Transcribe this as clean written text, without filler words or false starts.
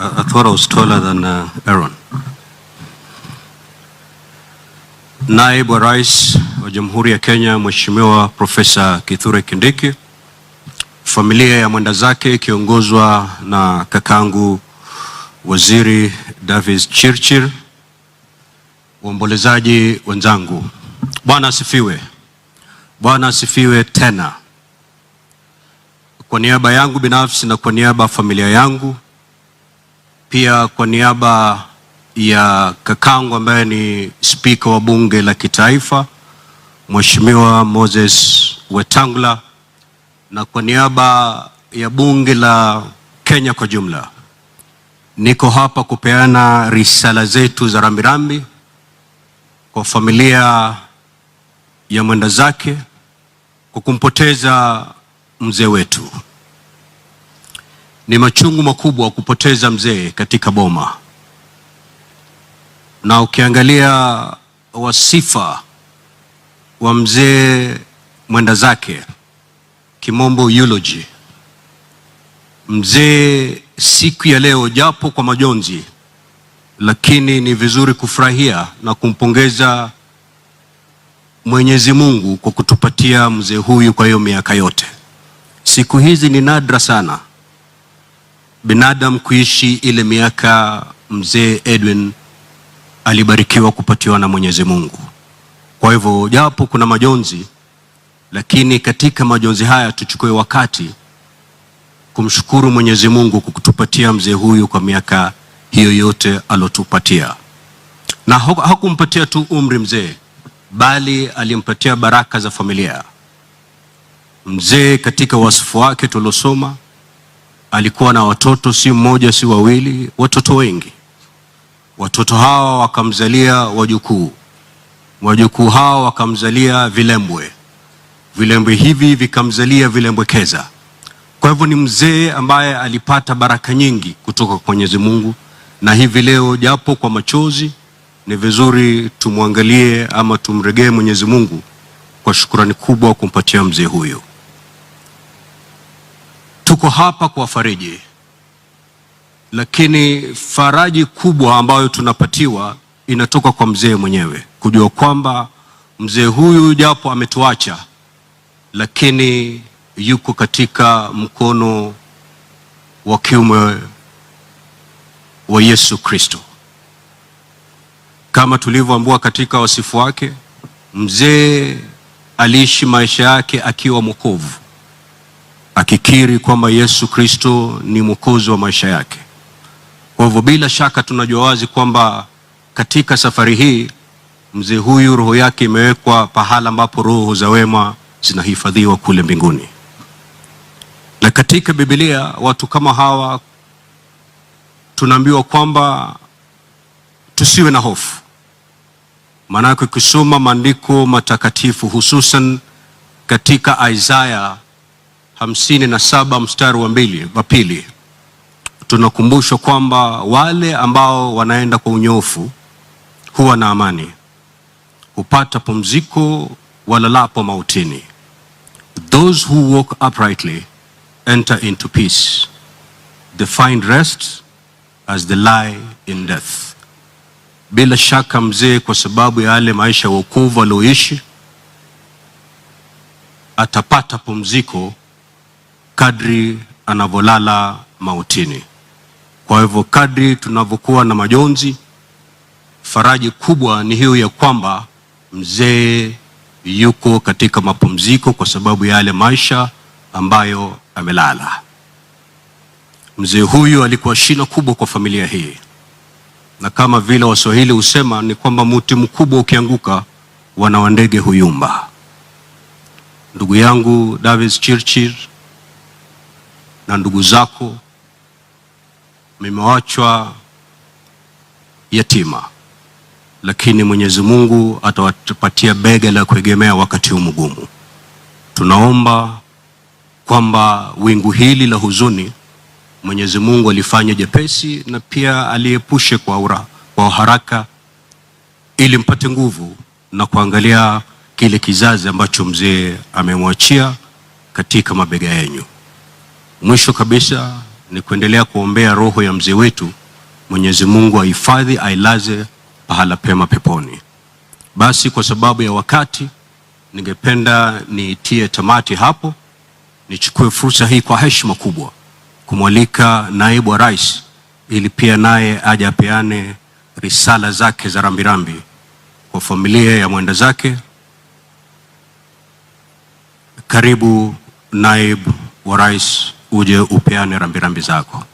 I thought I was taller than Aaron. Naibu wa Rais wa Jamhuri ya Kenya Mheshimiwa Profesa Kithure Kindiki, familia ya mwenda zake ikiongozwa na kakangu Waziri Davis Chirchir, waombolezaji wenzangu, Bwana asifiwe. Bwana asifiwe tena. Kwa niaba yangu binafsi na kwa niaba familia yangu, pia kwa niaba ya kakangu ambaye ni Spika wa Bunge la Kitaifa Mheshimiwa Moses Wetangula, na kwa niaba ya Bunge la Kenya kwa jumla, niko hapa kupeana risala zetu za rambirambi kwa familia ya mwenda zake kwa kumpoteza mzee wetu. Ni machungu makubwa kupoteza mzee katika boma, na ukiangalia wasifa wa mzee mwenda zake, kimombo eulogy, mzee siku ya leo japo kwa majonzi, lakini ni vizuri kufurahia na kumpongeza Mwenyezi Mungu kwa kutupatia mzee huyu kwa hiyo miaka yote. Siku hizi ni nadra sana binadamu kuishi ile miaka mzee Edwin alibarikiwa kupatiwa na Mwenyezi Mungu. Kwa hivyo japo kuna majonzi, lakini katika majonzi haya tuchukue wakati kumshukuru Mwenyezi Mungu kwa kutupatia mzee huyu kwa miaka hiyo yote alotupatia. Na hakumpatia tu umri mzee, bali alimpatia baraka za familia. Mzee katika wasifu wake tulosoma, alikuwa na watoto si mmoja si wawili, watoto wengi. Watoto hawa wakamzalia wajukuu, wajukuu hawa wakamzalia vilembwe, vilembwe hivi vikamzalia vilembwekeza. Kwa hivyo ni mzee ambaye alipata baraka nyingi kutoka kwa Mwenyezi Mungu, na hivi leo japo kwa machozi ni vizuri tumwangalie ama tumregee Mwenyezi Mungu kwa shukrani kubwa kumpatia mzee huyo. Tuko hapa kwa fariji, lakini faraji kubwa ambayo tunapatiwa inatoka kwa mzee mwenyewe, kujua kwamba mzee huyu japo ametuacha, lakini yuko katika mkono wa kiume wa Yesu Kristo. Kama tulivyoambiwa katika wasifu wake, mzee aliishi maisha yake akiwa mwokovu, akikiri kwamba Yesu Kristo ni mwokozi wa maisha yake. Kwa hivyo bila shaka tunajua wazi kwamba katika safari hii mzee huyu roho yake imewekwa pahala ambapo roho za wema zinahifadhiwa kule mbinguni. Na katika Biblia watu kama hawa tunaambiwa kwamba tusiwe na hofu. Maana ukisoma maandiko matakatifu, hususan katika Isaya 57 mstari wa pili, tunakumbushwa kwamba wale ambao wanaenda kwa unyofu huwa na amani, hupata pumziko walalapo mautini. Those who walk uprightly enter into peace. They find rest as they lie in death. Bila shaka mzee kwa sababu ya yale maisha ya wokovu alioishi atapata pumziko kadri anavolala mautini. Kwa hivyo kadri tunavyokuwa na majonzi, faraji kubwa ni hiyo ya kwamba mzee yuko katika mapumziko kwa sababu ya yale maisha ambayo amelala. Mzee huyu alikuwa shina kubwa kwa familia hii, na kama vile Waswahili husema ni kwamba mti mkubwa ukianguka wana wa ndege huyumba. Ndugu yangu Davis Chirchir na ndugu zako, mmewachwa yatima, lakini Mwenyezi Mungu atawapatia bega la kuegemea wakati huu mgumu. Tunaomba kwamba wingu hili la huzuni Mwenyezi Mungu alifanya jepesi, na pia aliepushe kwa haraka, ili mpate nguvu na kuangalia kile kizazi ambacho mzee amemwachia katika mabega yenu. Mwisho kabisa ni kuendelea kuombea roho ya mzee wetu, Mwenyezi Mungu ahifadhi, ailaze pahala pema peponi. Basi kwa sababu ya wakati, ningependa nitie tamati hapo. Nichukue fursa hii kwa heshima kubwa kumwalika naibu wa rais ili pia naye aje apeane risala zake za rambirambi kwa familia ya mwenda zake. Karibu naibu wa rais, uje upeane rambirambi zako.